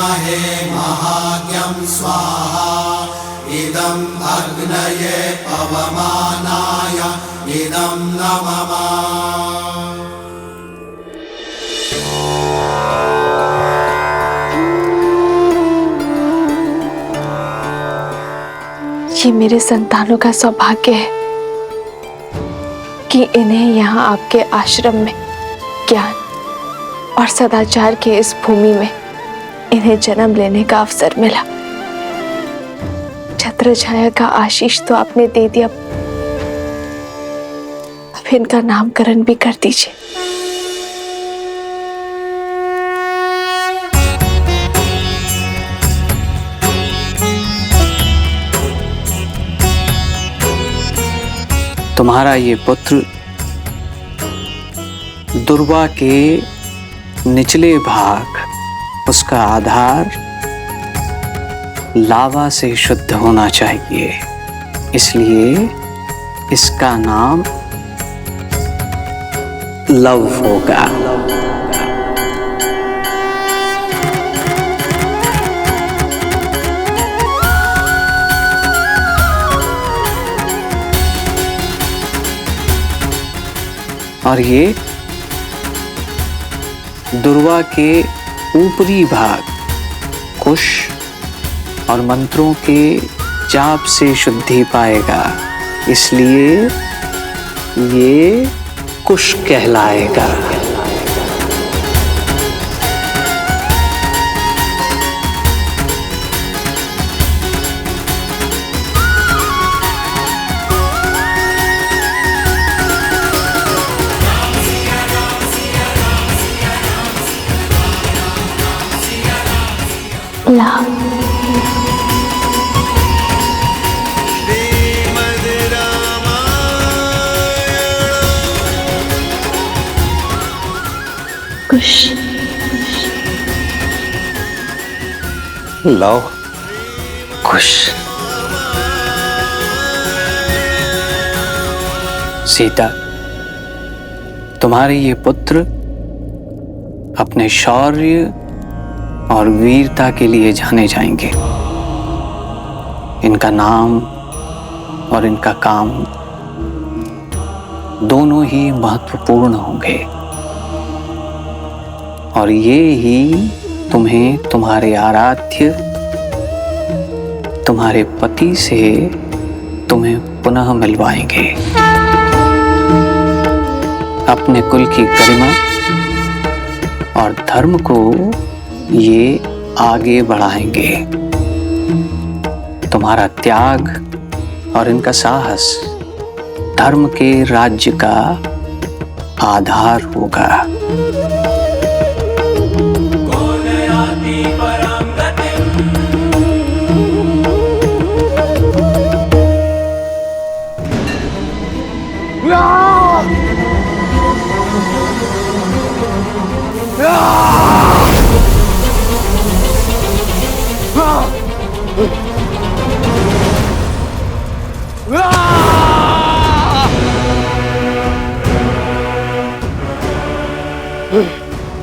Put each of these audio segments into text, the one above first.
विद्महे महाज्ञं स्वाहा इदं अग्नये पवमानाय इदं नमः। ये मेरे संतानों का सौभाग्य है कि इन्हें यहाँ आपके आश्रम में ज्ञान और सदाचार के इस भूमि में इन्हें जन्म लेने का अवसर मिला। छत्र छाया का आशीष तो आपने दे दिया, अब इनका नामकरण भी कर दीजिए। तुम्हारा ये पुत्र दुर्वा के निचले भाग, उसका आधार लावा से शुद्ध होना चाहिए, इसलिए इसका नाम लव होगा। और ये दुर्वा के ऊपरी भाग कुश और मंत्रों के जाप से शुद्धि पाएगा, इसलिए ये कुश कहलाएगा। कुश लव कुश। सीता, तुम्हारे ये पुत्र अपने शौर्य और वीरता के लिए जाने जाएंगे। इनका नाम और इनका काम दोनों ही महत्वपूर्ण होंगे, और ये ही तुम्हें तुम्हारे आराध्य, तुम्हारे पति से तुम्हें पुनः मिलवाएंगे। अपने कुल की गरिमा और धर्म को ये आगे बढ़ाएंगे। तुम्हारा त्याग और इनका साहस धर्म के राज्य का आधार होगा।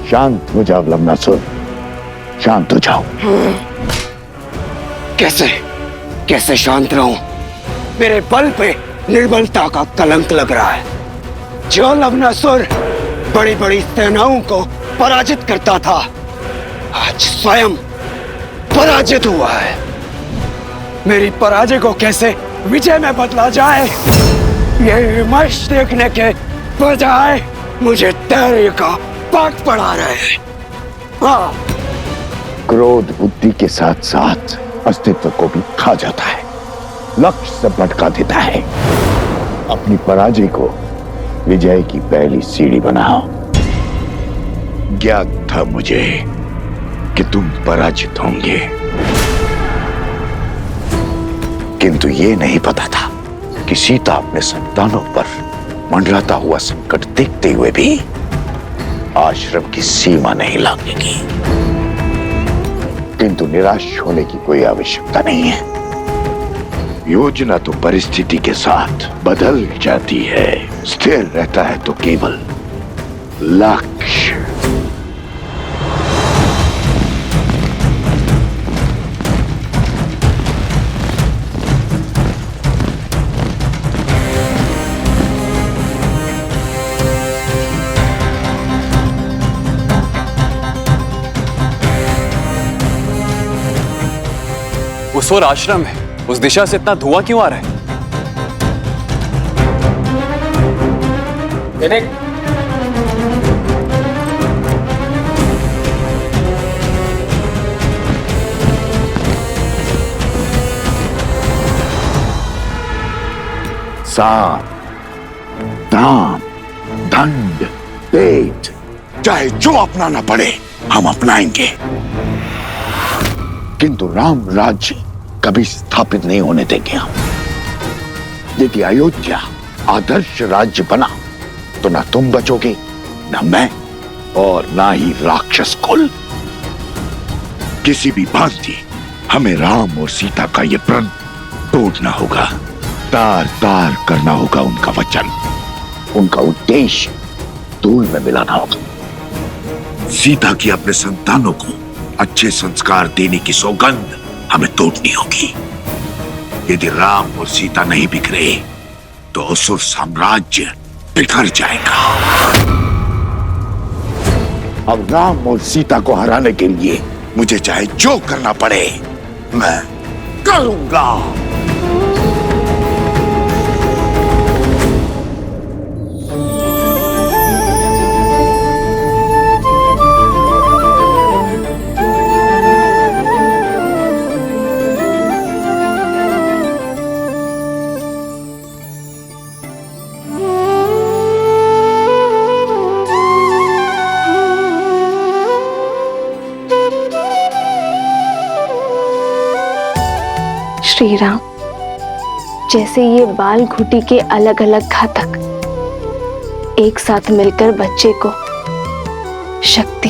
शांत हो जाओ लवनासुर, शांत हो जाओ। कैसे कैसे शांत रहूं? मेरे बल पे निर्बलता का कलंक लग रहा है। जो लवनासुर बड़ी बड़ी सेनाओं को पराजित करता था, आज स्वयं पराजित हुआ है। मेरी पराजय को कैसे विजय में बदला जाए, ये विमर्श देखने के बजाय मुझे धैर्य का पाठ पढ़ा रहे हैं। हाँ। क्रोध बुद्धि के साथ साथ अस्तित्व को भी खा जाता है, लक्ष्य से भटका देता है। अपनी पराजय को विजय की पहली सीढ़ी बनाओ। ज्ञात था मुझे कि तुम पराजित होंगे, किंतु ये नहीं पता था कि सीता अपने संतानों पर मंडराता हुआ संकट देखते हुए भी आश्रम की सीमा नहीं लांघेगी। किंतु निराश होने की कोई आवश्यकता नहीं है। योजना तो परिस्थिति के साथ बदल जाती है, स्थिर रहता है तो केवल लक्ष्य। ओर आश्रम है, उस दिशा से इतना धुआं क्यों आ रहा है? साम, दाम, दंड, भेद, चाहे जो अपनाना पड़े हम अपनाएंगे, किंतु राम राज्य कभी स्थापित नहीं होने देंगे हम। यदि अयोध्या आदर्श राज्य बना तो ना तुम बचोगे, ना मैं, और ना ही राक्षस कुल। किसी भी भांति हमें राम और सीता का ये प्रण तोड़ना होगा, तार तार करना होगा उनका वचन, उनका उद्देश्य धूल में मिलाना होगा। सीता की अपने संतानों को अच्छे संस्कार देने की सौगंध हमें तोड़नी होगी। यदि राम और सीता नहीं बिखरे तो असुर साम्राज्य बिखर जाएगा। अब राम और सीता को हराने के लिए मुझे चाहे जो करना पड़े मैं करूंगा। श्री राम, जैसे ये बाल घुटी के अलग अलग घातक एक साथ मिलकर बच्चे को शक्ति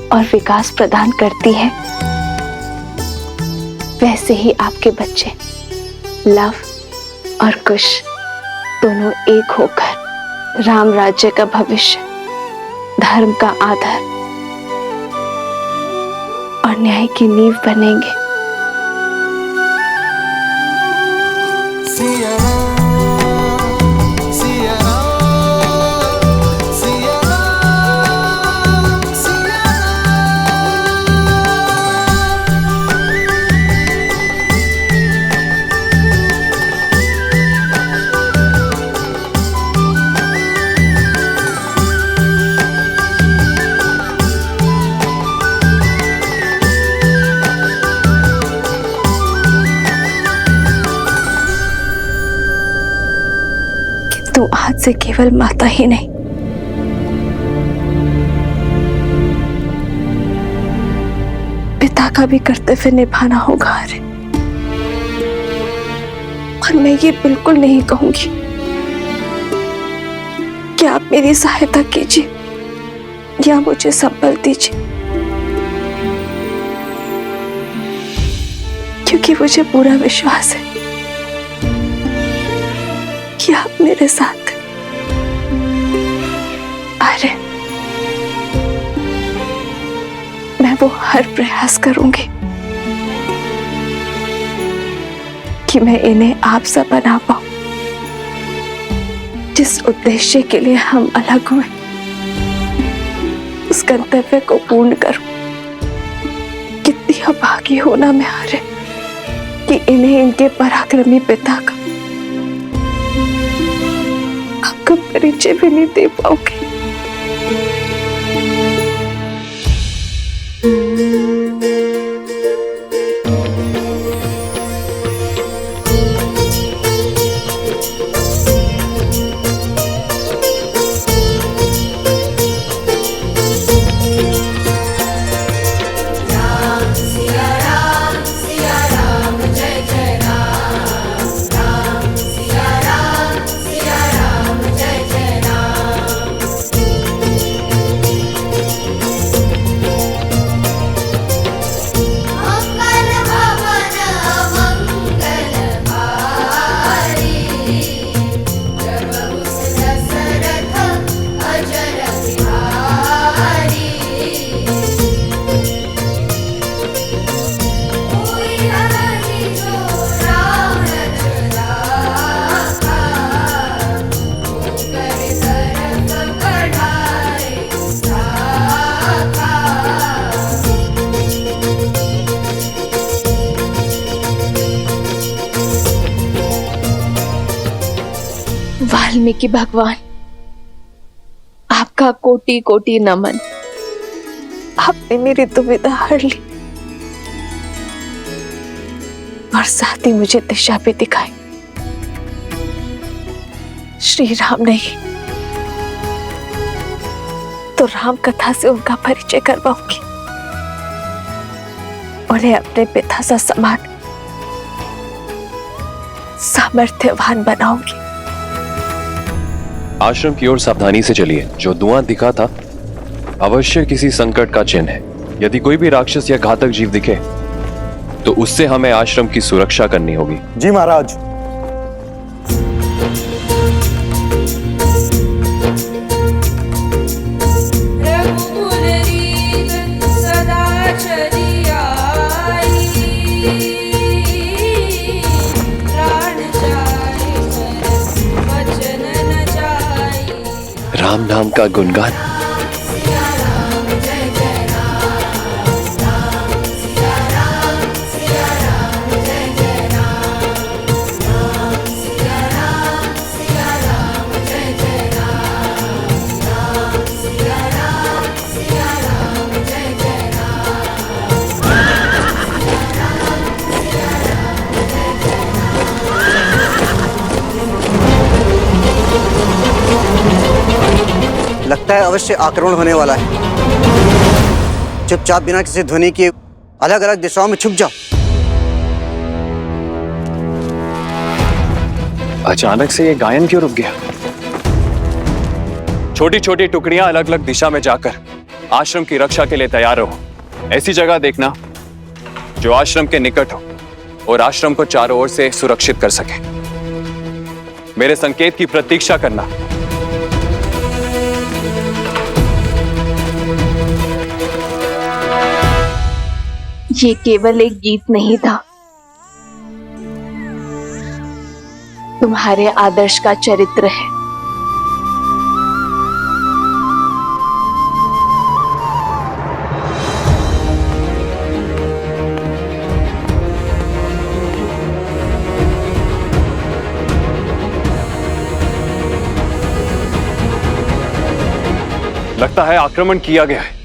और विकास प्रदान करती है, वैसे ही आपके बच्चे लव और कुश दोनों एक होकर राम राज्य का भविष्य, धर्म का आधार और न्याय की नींव बनेंगे। तो आज से केवल माता ही नहीं, पिता का भी कर्तव्य निभाना होगा। अरे, और मैं ये बिल्कुल नहीं कहूंगी कि आप मेरी सहायता कीजिए या मुझे संबल दीजिए, क्योंकि मुझे पूरा विश्वास है कि आप मेरे साथ। अरे, मैं वो हर प्रयास करूंगी कि मैं इन्हें आप सा बना पाऊं, जिस उद्देश्य के लिए हम अलग हुए उस गंतव्य को पूर्ण करूं। कितनी अभागी होना मैं आ रहे कि इन्हें इनके पराक्रमी पिता का आपका परिचय भी नहीं दे पाओगे। वाल्मीकि भगवान, आपका कोटि कोटि नमन। आपने मेरी दुविधा हर ली और साथ ही मुझे दिशा भी दिखाई। श्री राम नहीं तो राम कथा से उनका परिचय करवाऊंगी, उन्हें अपने पिता सा समान सामर्थ्यवान बनाऊंगी। आश्रम की ओर सावधानी से चलिए। जो धुआं दिखा था अवश्य किसी संकट का चिन्ह है। यदि कोई भी राक्षस या घातक जीव दिखे तो उससे हमें आश्रम की सुरक्षा करनी होगी। जी महाराज। राम नाम का गुणगान। लगता है अवश्य आक्रमण होने वाला है। चुपचाप बिना किसी ध्वनि के अलग अलग दिशाओं में छुप जाओ। अचानक से ये गायन क्यों रुक गया? छोटी छोटी टुकड़ियां अलग अलग दिशा में जाकर आश्रम की रक्षा के लिए तैयार रहो। ऐसी जगह देखना जो आश्रम के निकट हो और आश्रम को चारों ओर से सुरक्षित कर सके। मेरे संकेत की प्रतीक्षा करना। ये केवल एक गीत नहीं था, तुम्हारे आदर्श का चरित्र है। लगता है आक्रमण किया गया है।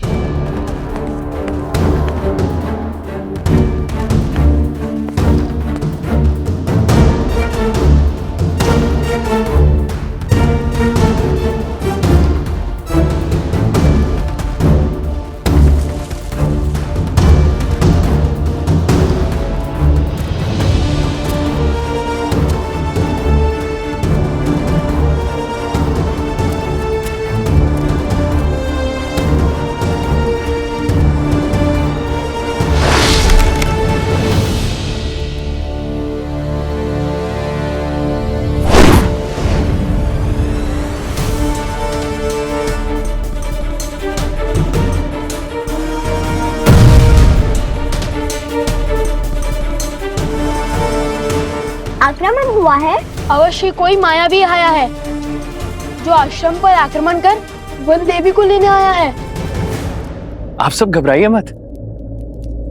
आक्रमण हुआ है। अवश्य कोई मायावी आया है जो आश्रम पर आक्रमण कर वन देवी को लेने आया है। आप सब घबराइए मत,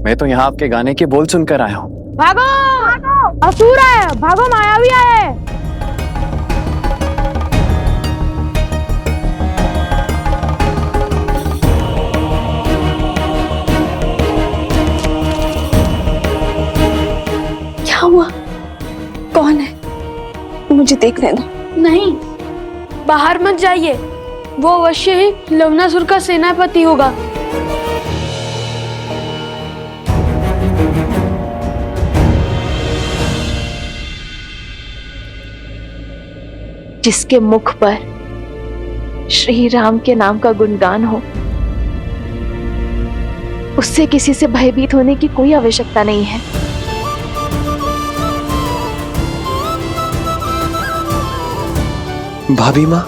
मैं तो यहाँ आपके गाने के बोल सुनकर आया हूँ। भागो, असुर है, भागो, मायावी आया है। क्या हुआ? कौन है? मुझे देखने दो। नहीं, बाहर मत जाइए, वो अवश्य ही लवणासुर का सेनापति होगा। जिसके मुख पर श्री राम के नाम का गुणगान हो, उससे किसी से भयभीत होने की कोई आवश्यकता नहीं है। भाभी माँ,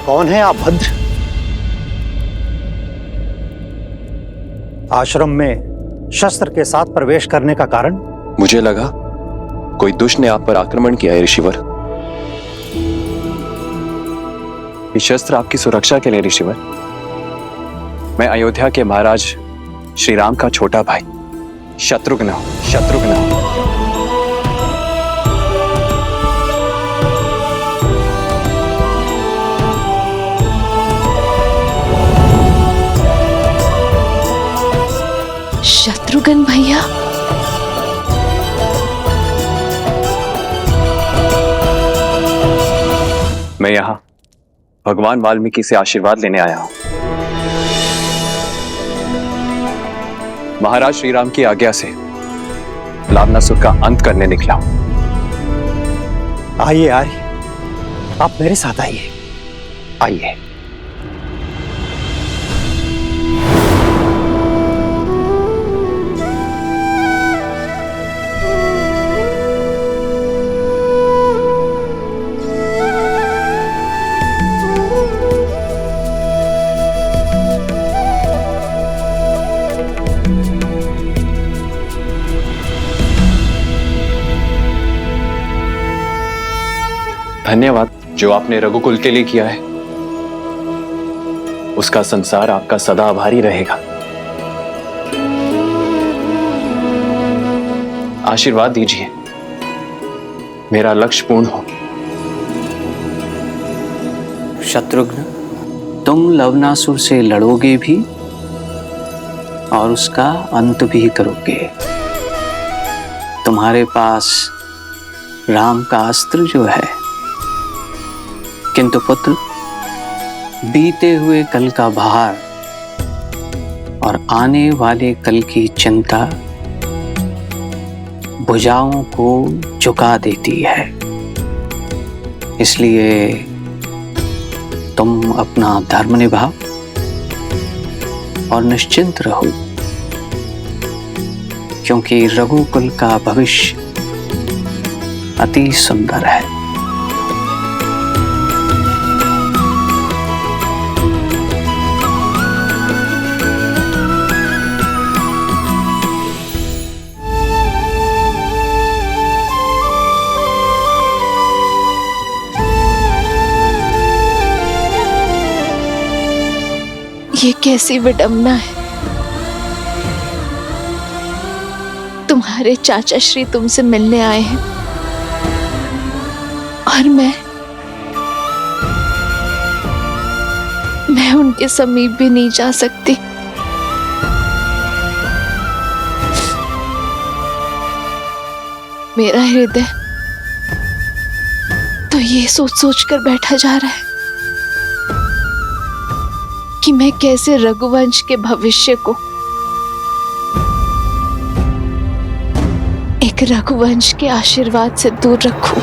कौन है आप भद्र? आश्रम में शस्त्र के साथ प्रवेश करने का कारण? मुझे लगा कोई दुष्ट ने आप पर आक्रमण किया है ऋषिवर। ये शस्त्र आपकी सुरक्षा के लिए ऋषिवर। मैं अयोध्या के महाराज श्री राम का छोटा भाई शत्रुघ्न हूं। शत्रुघ्न भैया, मैं यहाँ भगवान वाल्मीकि से आशीर्वाद लेने आया हूं। महाराज श्री राम की आज्ञा से लावणासुर का अंत करने निकला हूं। आइए आइए, आप मेरे साथ आइए। आइए। धन्यवाद जो आपने रघुकुल के लिए किया है, उसका संसार आपका सदा आभारी रहेगा। आशीर्वाद दीजिए मेरा लक्ष्य पूर्ण हो। शत्रुघ्न, तुम लवणासुर से लड़ोगे भी और उसका अंत भी करोगे। तुम्हारे पास राम का अस्त्र जो है, किंतु पुत्र, बीते हुए कल का भार और आने वाले कल की चिंता भुजाओं को झुका देती है। इसलिए तुम अपना धर्म निभाओ और निश्चिंत रहो, क्योंकि रघुकुल का भविष्य अति सुंदर है। ये कैसी विडंबना है। तुम्हारे चाचा श्री तुमसे मिलने आए हैं और मैं उनके समीप भी नहीं जा सकती। मेरा हृदय तो ये सोच सोच कर बैठा जा रहा है कि मैं कैसे रघुवंश के भविष्य को एक रघुवंश के आशीर्वाद से दूर रखूं।